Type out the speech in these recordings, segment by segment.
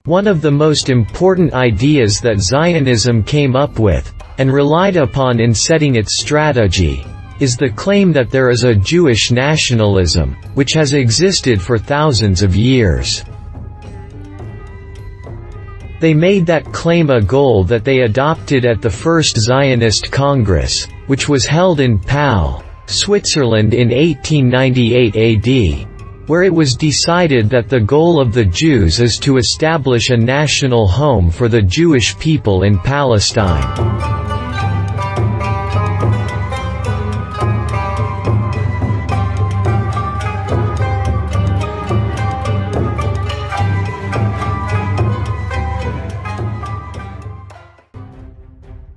One of the most important ideas that Zionism came up with, and relied upon in setting its strategy, is the claim that there is a Jewish nationalism, which has existed for thousands of years. They made that claim a goal that they adopted at the First Zionist Congress, which was held in Pau, Switzerland in 1898 AD, where it was decided that the goal of the Jews is to establish a national home for the Jewish people in Palestine.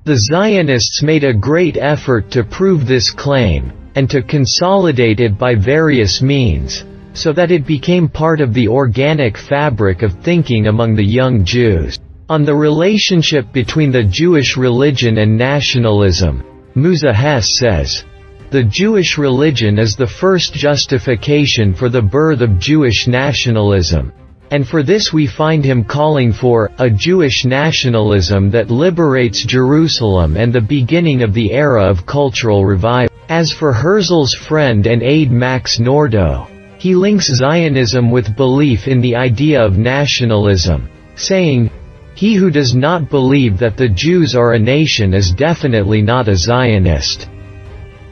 The Zionists made a great effort to prove this claim, and to consolidate it by various means, so that it became part of the organic fabric of thinking among the young Jews. On the relationship between the Jewish religion and nationalism, Musa Hess says, "The Jewish religion is the first justification for the birth of Jewish nationalism. And for this we find him calling for a Jewish nationalism that liberates Jerusalem and the beginning of the era of cultural revival." As for Herzl's friend and aide Max Nordau, he links Zionism with belief in the idea of nationalism, saying, "He who does not believe that the Jews are a nation is definitely not a Zionist.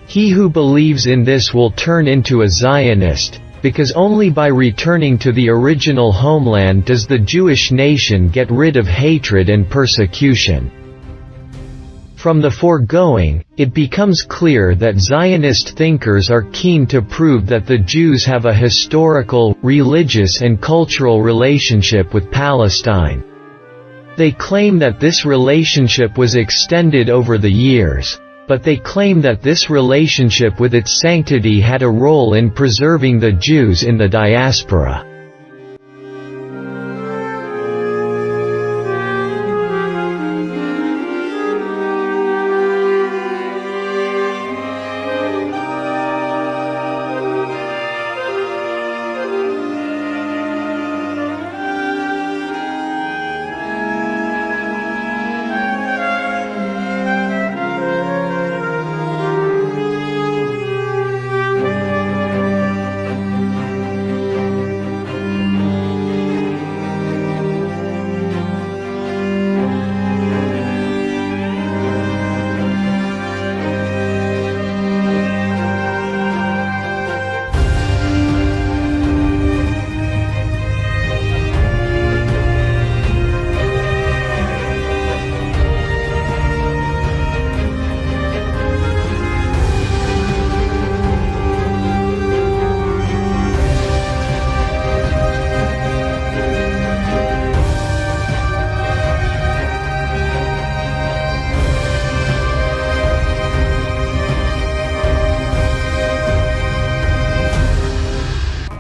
He who believes in this will turn into a Zionist, because only by returning to the original homeland does the Jewish nation get rid of hatred and persecution." From the foregoing, it becomes clear that Zionist thinkers are keen to prove that the Jews have a historical, religious and cultural relationship with Palestine. They claim that this relationship was extended over the years, but they claim that this relationship with its sanctity had a role in preserving the Jews in the diaspora.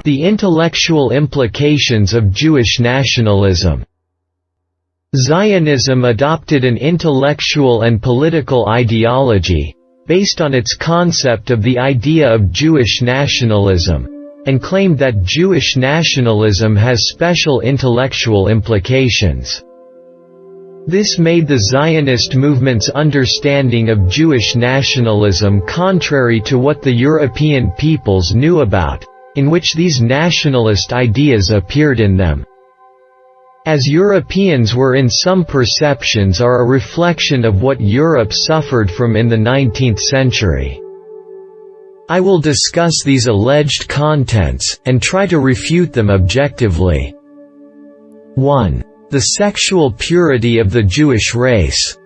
The intellectual implications of Jewish nationalism. Zionism adopted an intellectual and political ideology, based on its concept of the idea of Jewish nationalism, and claimed that Jewish nationalism has special intellectual implications. This made the Zionist movement's understanding of Jewish nationalism contrary to what the European peoples knew about, in which these nationalist ideas appeared in them. As Europeans were in some perceptions are a reflection of what Europe suffered from in the 19th century. I will discuss these alleged contents, and try to refute them objectively. 1. The sexual purity of the Jewish race.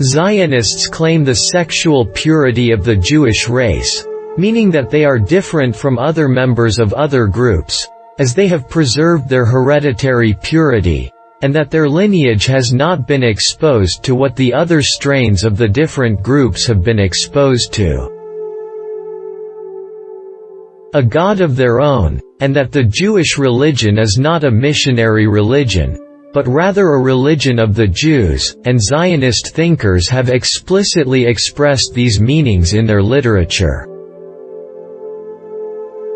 Zionists claim the sexual purity of the Jewish race, meaning that they are different from other members of other groups, as they have preserved their hereditary purity, and that their lineage has not been exposed to what the other strains of the different groups have been exposed to. A God of their own, and that the Jewish religion is not a missionary religion, but rather a religion of the Jews, and Zionist thinkers have explicitly expressed these meanings in their literature.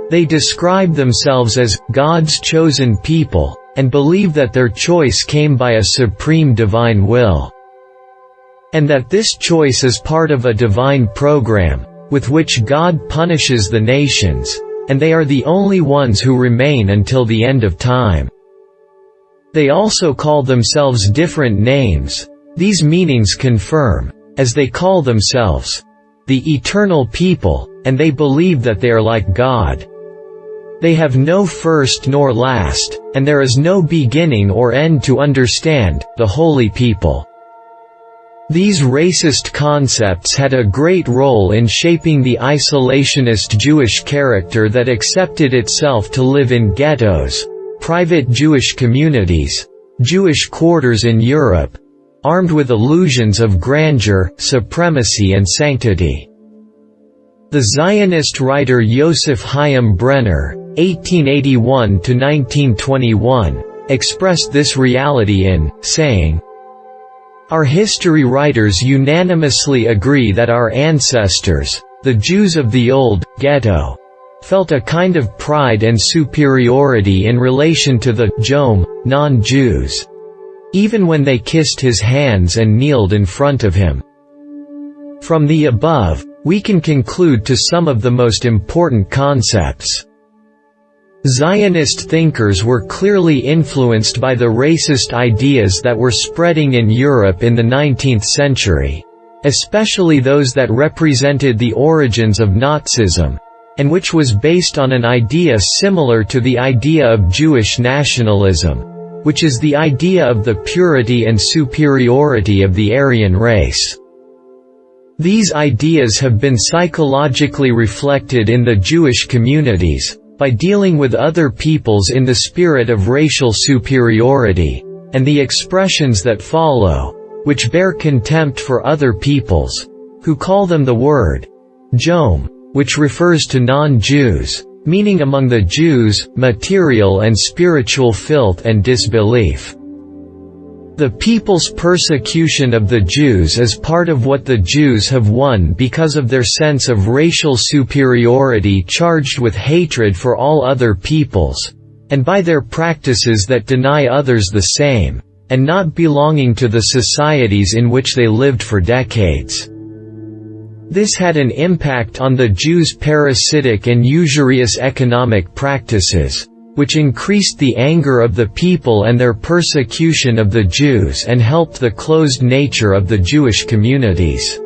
They describe themselves as God's chosen people, and believe that their choice came by a supreme divine will, and that this choice is part of a divine program, with which God punishes the nations, and they are the only ones who remain until the end of time. They also call themselves different names. These meanings confirm, as they call themselves, the eternal people, and they believe that they are like God. They have no first nor last, and there is no beginning or end to understand, the holy people. These racist concepts had a great role in shaping the isolationist Jewish character that accepted itself to live in ghettos, private Jewish communities, Jewish quarters in Europe, armed with illusions of grandeur, supremacy and sanctity. The Zionist writer Yosef Chaim Brenner, 1881–1921, expressed this reality in, saying, "Our history writers unanimously agree that our ancestors, the Jews of the old ghetto, felt a kind of pride and superiority in relation to the Jom, non-Jews, even when they kissed his hands and kneeled in front of him." From the above, we can conclude to some of the most important concepts. Zionist thinkers were clearly influenced by the racist ideas that were spreading in Europe in the 19th century, especially those that represented the origins of Nazism, and which was based on an idea similar to the idea of Jewish nationalism, which is the idea of the purity and superiority of the Aryan race. These ideas have been psychologically reflected in the Jewish communities, by dealing with other peoples in the spirit of racial superiority, and the expressions that follow, which bear contempt for other peoples, who call them the word Jom, which refers to non-Jews, meaning among the Jews, material and spiritual filth and disbelief. The people's persecution of the Jews is part of what the Jews have won because of their sense of racial superiority charged with hatred for all other peoples, and by their practices that deny others the same, and not belonging to the societies in which they lived for decades. This had an impact on the Jews' parasitic and usurious economic practices, which increased the anger of the people and their persecution of the Jews and helped the closed nature of the Jewish communities.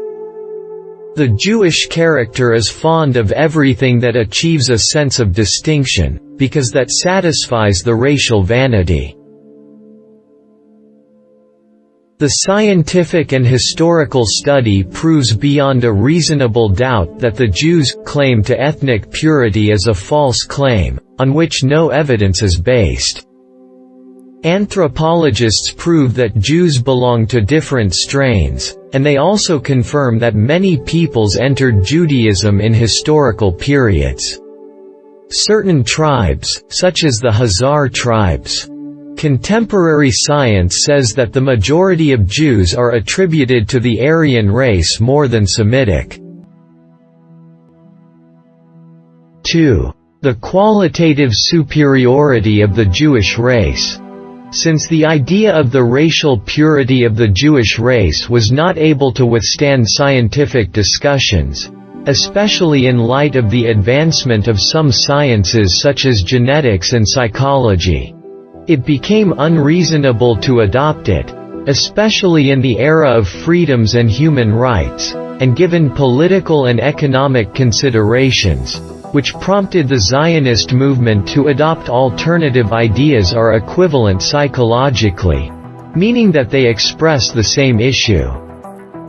The Jewish character is fond of everything that achieves a sense of distinction, because that satisfies the racial vanity. The scientific and historical study proves beyond a reasonable doubt that the Jews' claim to ethnic purity is a false claim, on which no evidence is based. Anthropologists prove that Jews belong to different strains, and they also confirm that many peoples entered Judaism in historical periods. Certain tribes, such as the Khazar tribes. Contemporary science says that the majority of Jews are attributed to the Aryan race more than Semitic. 2. The qualitative superiority of the Jewish race. Since the idea of the racial purity of the Jewish race was not able to withstand scientific discussions, especially in light of the advancement of some sciences such as genetics and psychology, it became unreasonable to adopt it, especially in the era of freedoms and human rights, and given political and economic considerations, which prompted the Zionist movement to adopt alternative ideas are equivalent psychologically, meaning that they express the same issue.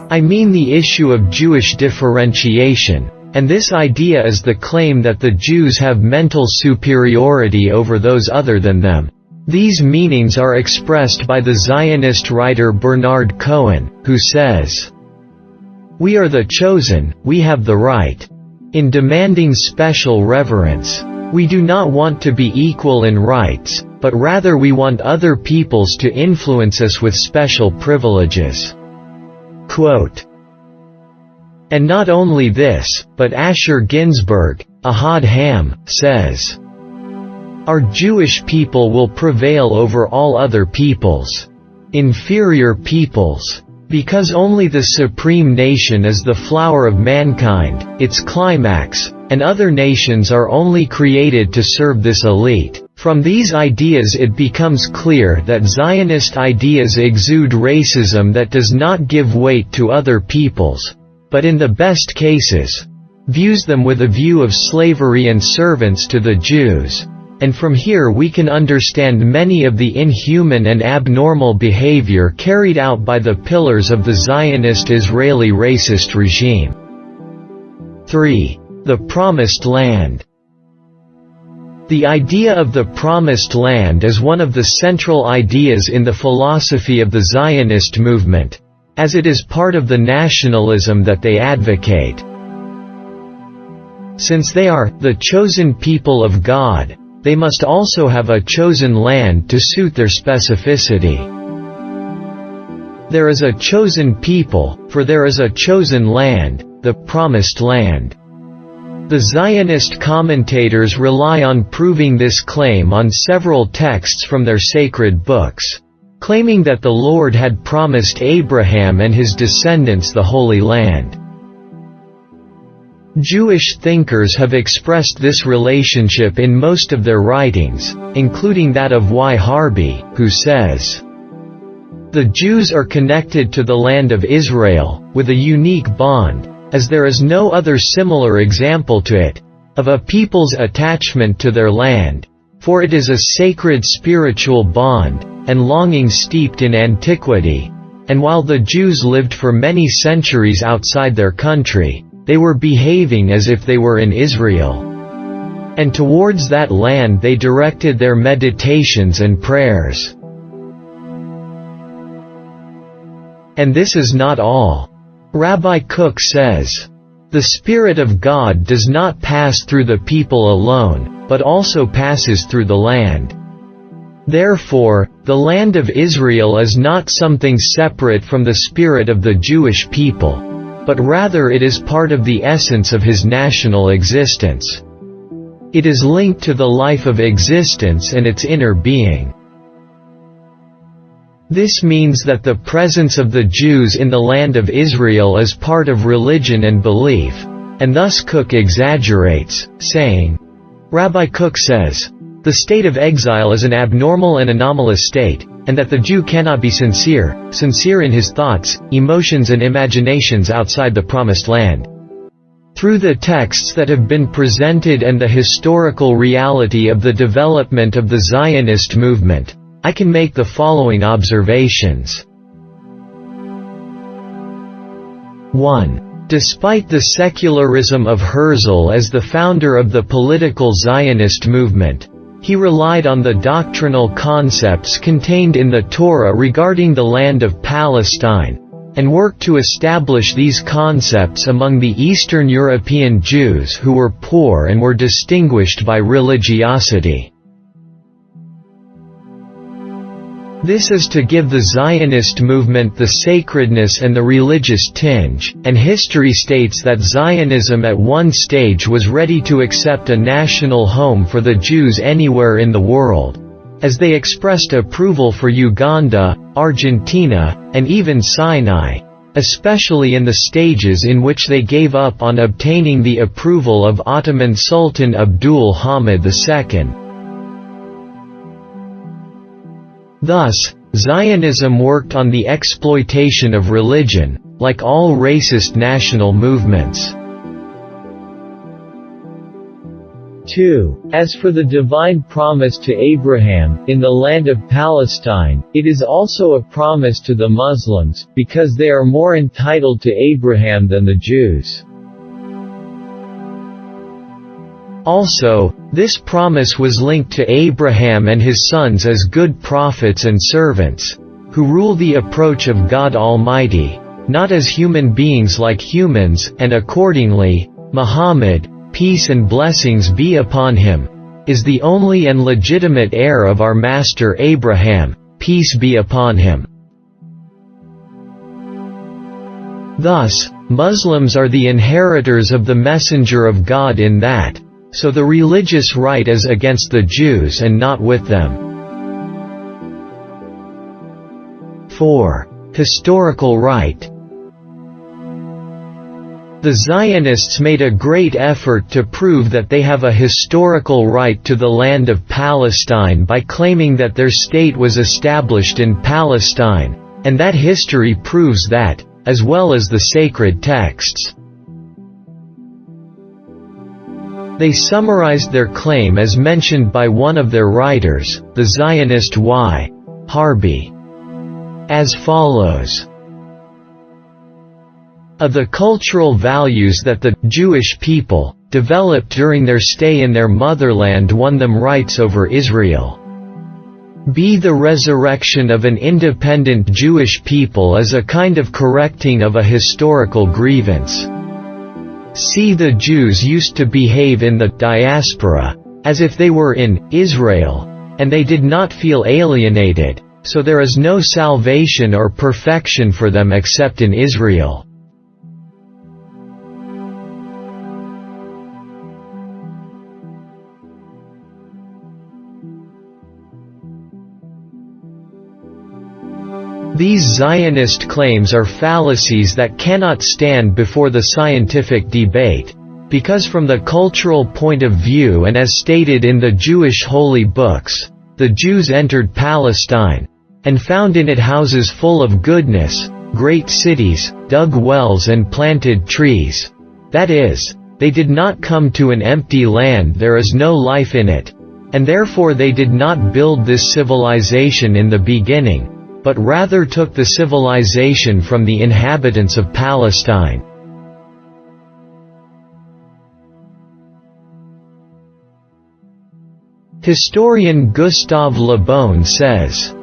I mean the issue of Jewish differentiation, and this idea is the claim that the Jews have mental superiority over those other than them. These meanings are expressed by the Zionist writer Bernard Cohen, who says, "We are the chosen, we have the right. In demanding special reverence, we do not want to be equal in rights, but rather we want other peoples to influence us with special privileges." Quote. And not only this, but Asher Ginsburg, Ahad Ham, says, Our Jewish people will prevail over all other peoples. Inferior peoples. Because only the supreme nation is the flower of mankind, its climax, and other nations are only created to serve this elite. From these ideas it becomes clear that Zionist ideas exude racism that does not give weight to other peoples, but in the best cases, views them with a view of slavery and servants to the Jews. And from here we can understand many of the inhuman and abnormal behavior carried out by the pillars of the Zionist Israeli racist regime. 3. The Promised Land. The idea of the Promised Land is one of the central ideas in the philosophy of the Zionist movement, as it is part of the nationalism that they advocate. Since they are the chosen people of God, they must also have a chosen land to suit their specificity. There is a chosen people, for there is a chosen land, the Promised Land. The Zionist commentators rely on proving this claim on several texts from their sacred books, claiming that the Lord had promised Abraham and his descendants the Holy Land. Jewish thinkers have expressed this relationship in most of their writings, including that of Y. Harby, who says, "The Jews are connected to the land of Israel, with a unique bond, as there is no other similar example to it, of a people's attachment to their land, for it is a sacred spiritual bond, and longing steeped in antiquity, and while the Jews lived for many centuries outside their country, they were behaving as if they were in Israel. And towards that land they directed their meditations and prayers. And this is not all. Rabbi Kook says, "The Spirit of God does not pass through the people alone, but also passes through the land. Therefore, the land of Israel is not something separate from the spirit of the Jewish people, but rather it is part of the essence of his national existence. It is linked to the life of existence and its inner being." This means that the presence of the Jews in the land of Israel is part of religion and belief, and thus Kook exaggerates, saying, Rabbi Kook says, "The state of exile is an abnormal and anomalous state, and that the Jew cannot be sincere in his thoughts, emotions and imaginations outside the Promised Land." Through the texts that have been presented and the historical reality of the development of the Zionist movement, I can make the following observations. 1. Despite the secularism of Herzl as the founder of the political Zionist movement, he relied on the doctrinal concepts contained in the Torah regarding the land of Palestine, and worked to establish these concepts among the Eastern European Jews who were poor and were distinguished by religiosity. This is to give the Zionist movement the sacredness and the religious tinge, and history states that Zionism at one stage was ready to accept a national home for the Jews anywhere in the world, as they expressed approval for Uganda, Argentina, and even Sinai, especially in the stages in which they gave up on obtaining the approval of Ottoman Sultan Abdul Hamid II. Thus, Zionism worked on the exploitation of religion, like all racist national movements. 2. As for the divine promise to Abraham, in the land of Palestine, it is also a promise to the Muslims, because they are more entitled to Abraham than the Jews. Also, this promise was linked to Abraham and his sons as good prophets and servants, who rule the approach of God Almighty, not as human beings like humans, and accordingly, Muhammad, peace and blessings be upon him, is the only and legitimate heir of our master Abraham, peace be upon him. Thus, Muslims are the inheritors of the Messenger of God in that, so the religious right is against the Jews and not with them. 4. Historical right. The Zionists made a great effort to prove that they have a historical right to the land of Palestine by claiming that their state was established in Palestine, and that history proves that, as well as the sacred texts. They summarized their claim as mentioned by one of their writers, the Zionist Y. Harby, as follows. Of the cultural values that the Jewish people developed during their stay in their motherland won them rights over Israel. B. The resurrection of an independent Jewish people is a kind of correcting of a historical grievance. C. The Jews used to behave in the diaspora as if they were in Israel, and they did not feel alienated, so there is no salvation or perfection for them except in Israel. These Zionist claims are fallacies that cannot stand before the scientific debate, because from the cultural point of view and as stated in the Jewish holy books, the Jews entered Palestine, and found in it houses full of goodness, great cities, dug wells and planted trees. That is, they did not come to an empty land, there is no life in it, and therefore they did not build this civilization in the beginning, but rather took the civilization from the inhabitants of Palestine. Historian Gustave Le Bon says,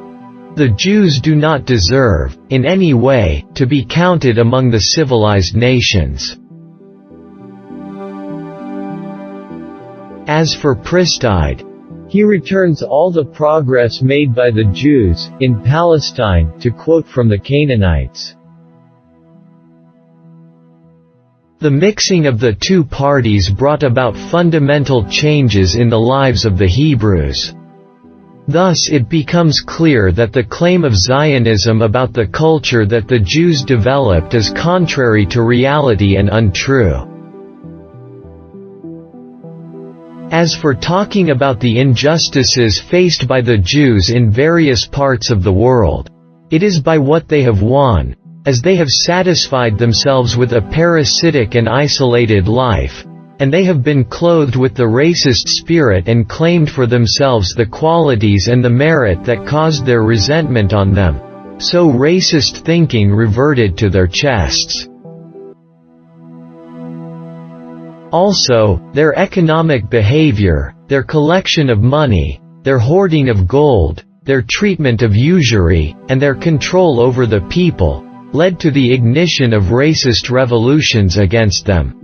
"The Jews do not deserve, in any way, to be counted among the civilized nations." As for Pristide, he returns all the progress made by the Jews in Palestine to quote from the Canaanites. The mixing of the two parties brought about fundamental changes in the lives of the Hebrews. Thus it becomes clear that the claim of Zionism about the culture that the Jews developed is contrary to reality and untrue. As for talking about the injustices faced by the Jews in various parts of the world, it is by what they have won, as they have satisfied themselves with a parasitic and isolated life, and they have been clothed with the racist spirit and claimed for themselves the qualities and the merit that caused their resentment on them, so racist thinking reverted to their chests. Also, their economic behavior, their collection of money, their hoarding of gold, their treatment of usury, and their control over the people, led to the ignition of racist revolutions against them.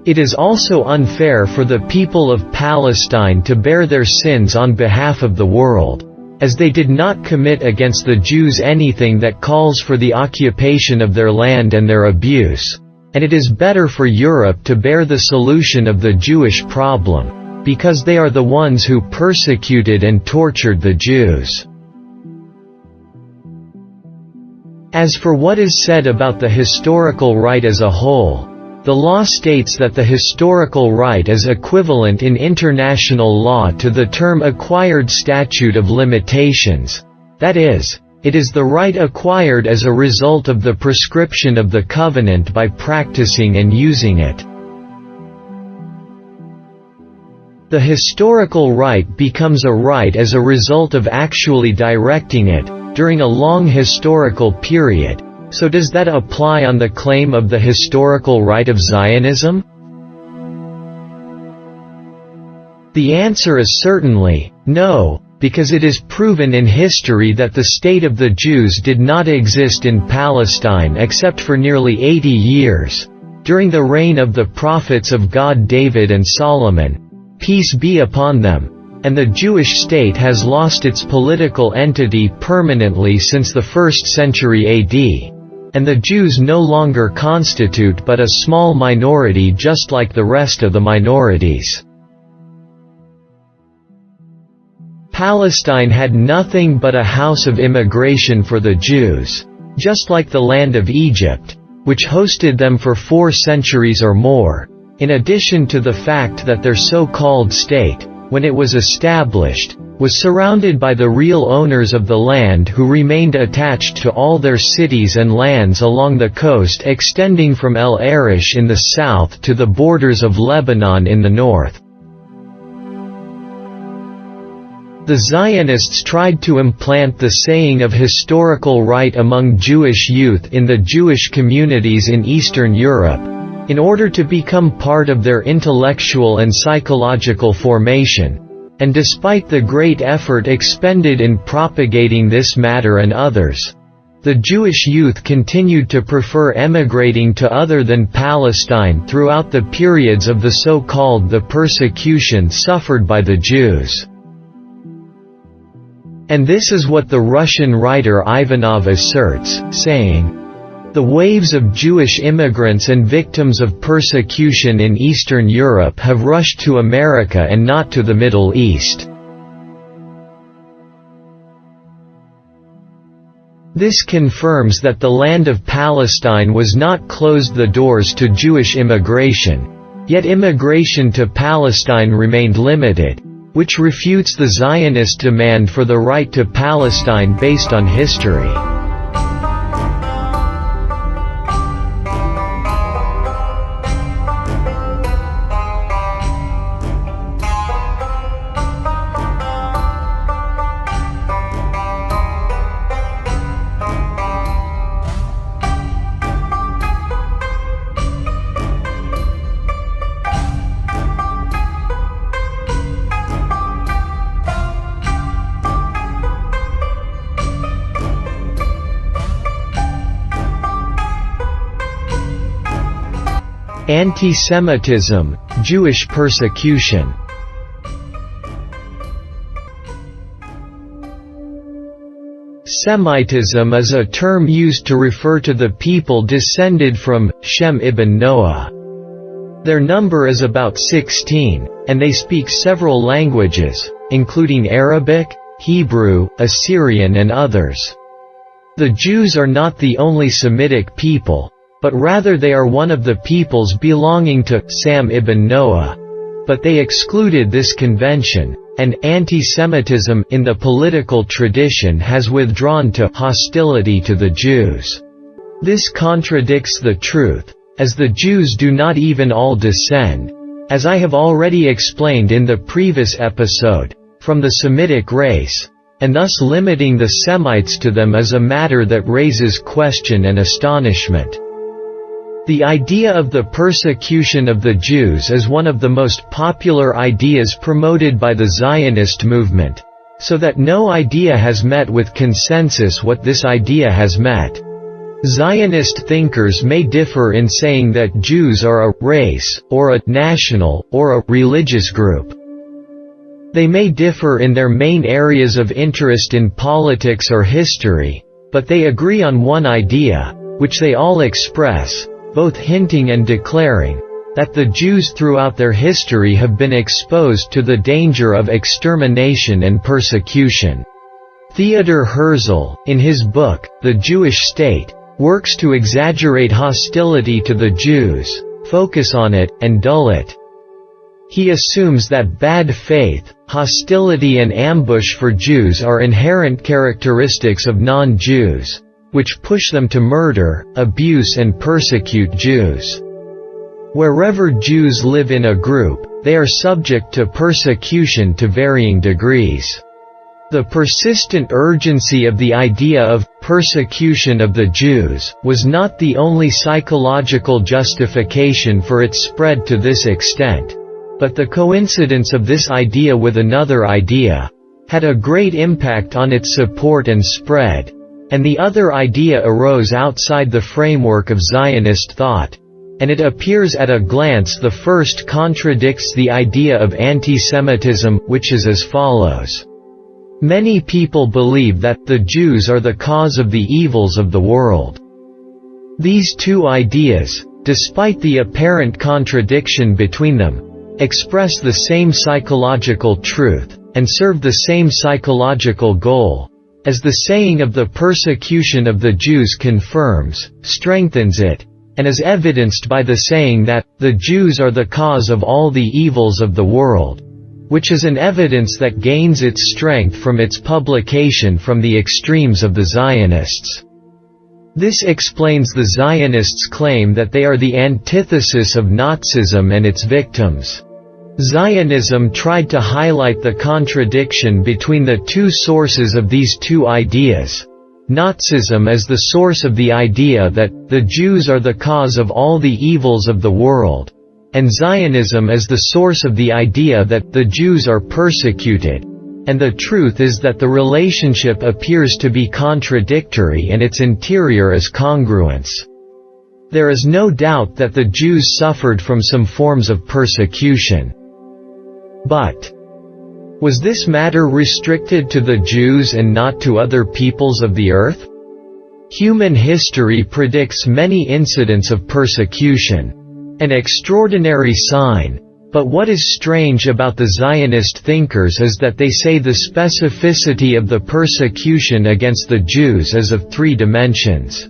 It is also unfair for the people of Palestine to bear their sins on behalf of the world, as they did not commit against the Jews anything that calls for the occupation of their land and their abuse. And it is better for Europe to bear the solution of the Jewish problem, because they are the ones who persecuted and tortured the Jews. As for what is said about the historical right as a whole, the law states that the historical right is equivalent in international law to the term acquired statute of limitations, that is, it is the right acquired as a result of the prescription of the covenant by practicing and using it. The historical right becomes a right as a result of actually directing it, during a long historical period. So does that apply on the claim of the historical right of Zionism? The answer is certainly no, because it is proven in history that the state of the Jews did not exist in Palestine except for nearly 80 years, during the reign of the prophets of God David and Solomon, peace be upon them, and the Jewish state has lost its political entity permanently since the 1st century AD. and the Jews no longer constitute but a small minority just like the rest of the minorities. Palestine had nothing but a house of immigration for the Jews, just like the land of Egypt, which hosted them for 4 centuries or more, in addition to the fact that their so-called state, when it was established, was surrounded by the real owners of the land who remained attached to all their cities and lands along the coast extending from El Arish in the south to the borders of Lebanon in the north. The Zionists tried to implant the saying of historical right among Jewish youth in the Jewish communities in Eastern Europe, in order to become part of their intellectual and psychological formation. And despite the great effort expended in propagating this matter and others, the Jewish youth continued to prefer emigrating to other than Palestine throughout the periods of the so-called the persecution suffered by the Jews. And this is what the Russian writer Ivanov asserts, saying, "The waves of Jewish immigrants and victims of persecution in Eastern Europe have rushed to America and not to the Middle East." This confirms that the land of Palestine was not closed the doors to Jewish immigration, yet immigration to Palestine remained limited, which refutes the Zionist demand for the right to Palestine based on history. Anti-Semitism, Jewish persecution. Semitism is a term used to refer to the people descended from Shem ibn Noah. Their number is about 16, and they speak several languages, including Arabic, Hebrew, Assyrian and others. The Jews are not the only Semitic people, but rather they are one of the peoples belonging to Sam ibn Noah. But they excluded this convention, and anti-Semitism in the political tradition has withdrawn to hostility to the Jews. This contradicts the truth, as the Jews do not even all descend, as I have already explained in the previous episode, from the Semitic race, and thus limiting the Semites to them is a matter that raises question and astonishment. The idea of the persecution of the Jews is one of the most popular ideas promoted by the Zionist movement, so that no idea has met with consensus what this idea has met. Zionist thinkers may differ in saying that Jews are a race, or a national, or a religious group. They may differ in their main areas of interest in politics or history, but they agree on one idea, which they all express, both hinting and declaring, that the Jews throughout their history have been exposed to the danger of extermination and persecution. Theodor Herzl, in his book, The Jewish State, works to exaggerate hostility to the Jews, focus on it, and dull it. He assumes that bad faith, hostility and ambush for Jews are inherent characteristics of non-Jews, which push them to murder, abuse and persecute Jews. Wherever Jews live in a group, they are subject to persecution to varying degrees. The persistent urgency of the idea of persecution of the Jews was not the only psychological justification for its spread to this extent, but the coincidence of this idea with another idea had a great impact on its support and spread. And the other idea arose outside the framework of Zionist thought, and it appears at a glance the first contradicts the idea of anti-Semitism, which is as follows. Many people believe that the Jews are the cause of the evils of the world. These two ideas, despite the apparent contradiction between them, express the same psychological truth, and serve the same psychological goal, as the saying of the persecution of the Jews confirms, strengthens it, and is evidenced by the saying that, the Jews are the cause of all the evils of the world, which is an evidence that gains its strength from its publication from the extremes of the Zionists. This explains the Zionists' claim that they are the antithesis of Nazism and its victims. Zionism tried to highlight the contradiction between the two sources of these two ideas. Nazism as the source of the idea that, the Jews are the cause of all the evils of the world, and Zionism as the source of the idea that, the Jews are persecuted. And the truth is that the relationship appears to be contradictory and its interior is congruence. There is no doubt that the Jews suffered from some forms of persecution. But was this matter restricted to the Jews and not to other peoples of the earth? Human history predicts many incidents of persecution. An extraordinary sign. But what is strange about the Zionist thinkers is that they say the specificity of the persecution against the Jews is of three dimensions.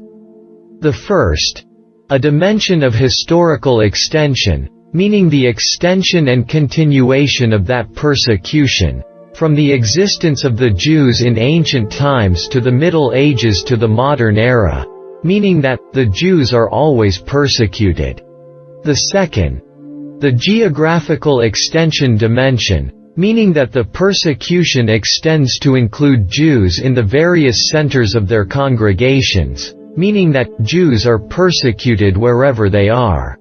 The first, a dimension of historical extension, meaning the extension and continuation of that persecution, from the existence of the Jews in ancient times to the Middle Ages to the modern era, meaning that, the Jews are always persecuted. The second, the geographical extension dimension, meaning that the persecution extends to include Jews in the various centers of their congregations, meaning that, Jews are persecuted wherever they are.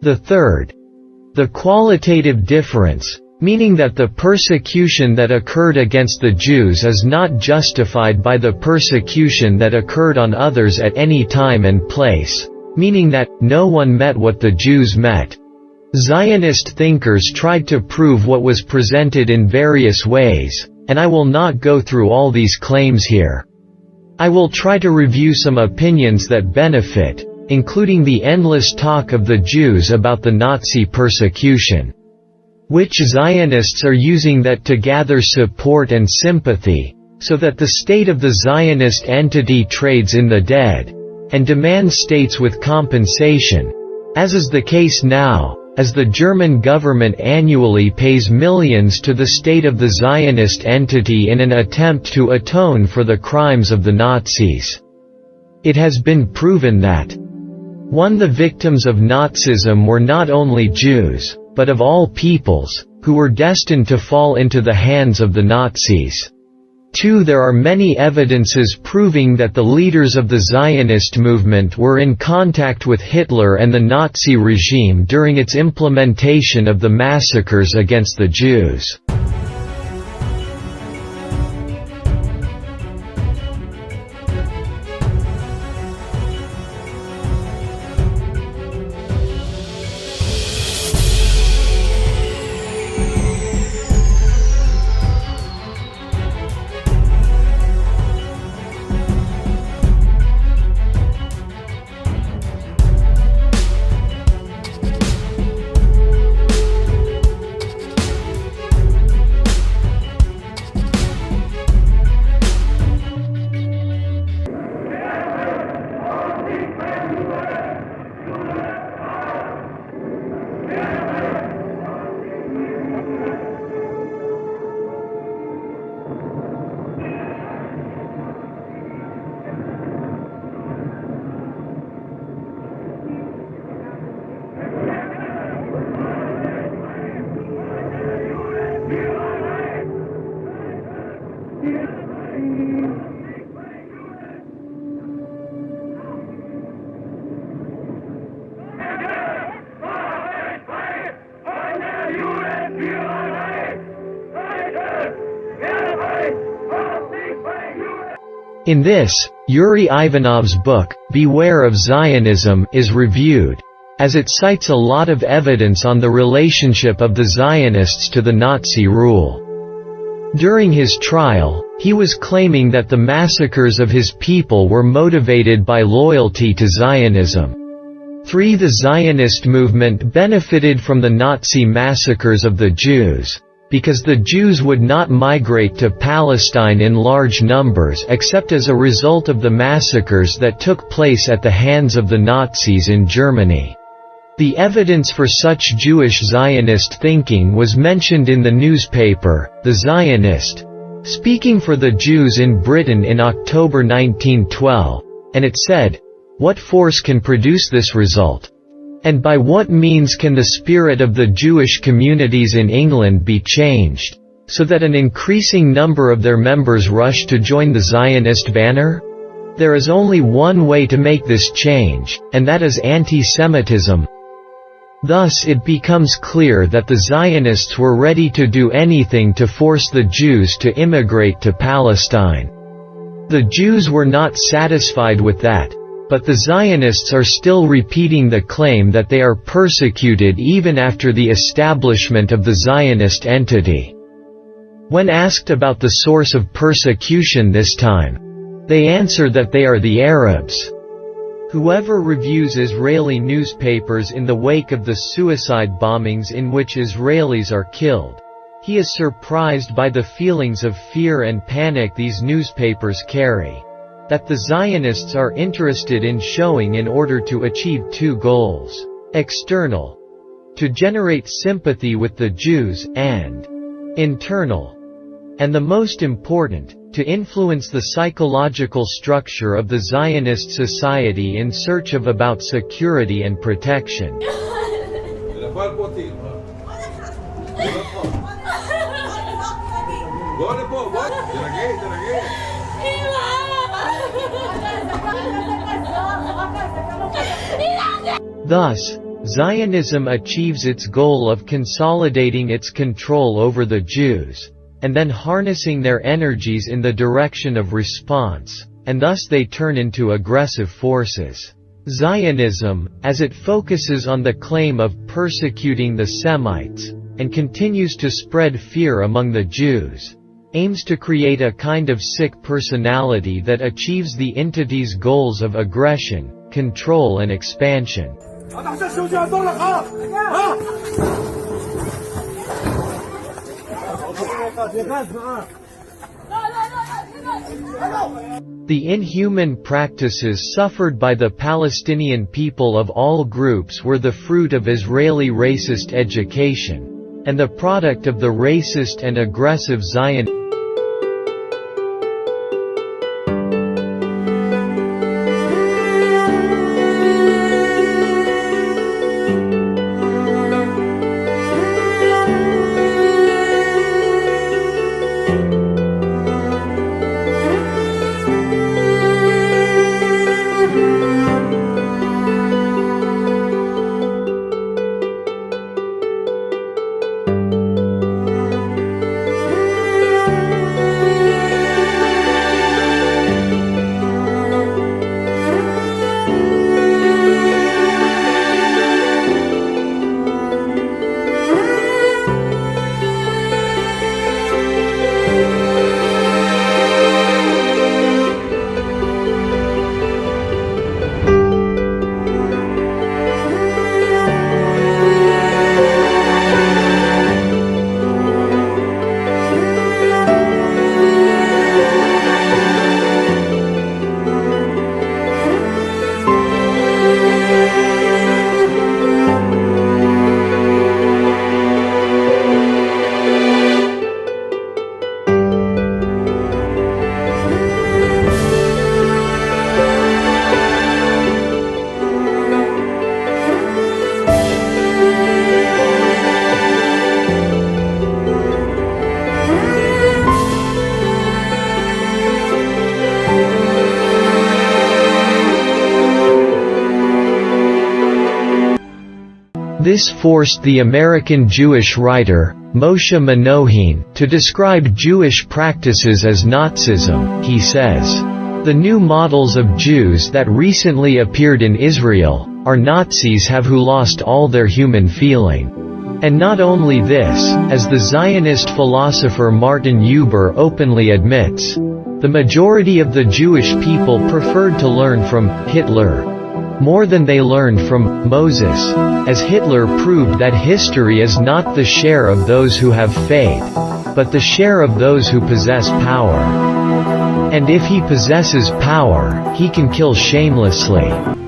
The third, the qualitative difference, meaning that the persecution that occurred against the Jews is not justified by the persecution that occurred on others at any time and place, meaning that, no one met what the Jews met. Zionist thinkers tried to prove what was presented in various ways, and I will not go through all these claims here. I will try to review some opinions that benefit, including the endless talk of the Jews about the Nazi persecution, which Zionists are using that to gather support and sympathy, so that the state of the Zionist entity trades in the dead, and demands states with compensation, as is the case now, as the German government annually pays millions to the state of the Zionist entity in an attempt to atone for the crimes of the Nazis. It has been proven that 1. The victims of Nazism were not only Jews, but of all peoples, who were destined to fall into the hands of the Nazis. 2. There are many evidences proving that the leaders of the Zionist movement were in contact with Hitler and the Nazi regime during its implementation of the massacres against the Jews. In this, Yuri Ivanov's book, Beware of Zionism, is reviewed, as it cites a lot of evidence on the relationship of the Zionists to the Nazi rule. During his trial, He was claiming that the massacres of his people were motivated by loyalty to Zionism. 3. The Zionist movement benefited from the Nazi massacres of the Jews, because the Jews would not migrate to Palestine in large numbers except as a result of the massacres that took place at the hands of the Nazis in Germany. The evidence for such Jewish Zionist thinking was mentioned in the newspaper, The Zionist, speaking for the Jews in Britain in October 1912, and it said, "What force can produce this result? And by what means can the spirit of the Jewish communities in England be changed, so that an increasing number of their members rush to join the Zionist banner? There is only one way to make this change, and that is anti-Semitism." Thus it becomes clear that the Zionists were ready to do anything to force the Jews to immigrate to Palestine. The Jews were not satisfied with that, but the Zionists are still repeating the claim that they are persecuted even after the establishment of the Zionist entity. When asked about the source of persecution this time, they answer that they are the Arabs. Whoever reviews Israeli newspapers in the wake of the suicide bombings in which Israelis are killed, he is surprised by the feelings of fear and panic these newspapers carry, that the Zionists are interested in showing in order to achieve two goals: external, to generate sympathy with the Jews, and internal, and the most important, to influence the psychological structure of the Zionist society in search of about security and protection. Thus, Zionism achieves its goal of consolidating its control over the Jews, and then harnessing their energies in the direction of response, and thus they turn into aggressive forces. Zionism, as it focuses on the claim of persecuting the Semites, and continues to spread fear among the Jews, aims to create a kind of sick personality that achieves the entity's goals of aggression, control and expansion. The inhuman practices suffered by the Palestinian people of all groups were the fruit of Israeli racist education, and the product of the racist and aggressive Zionist. This forced the American Jewish writer, Moshe Manohin, to describe Jewish practices as Nazism. He says, "The new models of Jews that recently appeared in Israel are Nazis who lost all their human feeling, And not only this, as the Zionist philosopher Martin Buber openly admits, the majority of the Jewish people preferred to learn from Hitler more than they learned from Moses, as Hitler proved that history is not the share of those who have faith, but the share of those who possess power. And if he possesses power, he can kill shamelessly.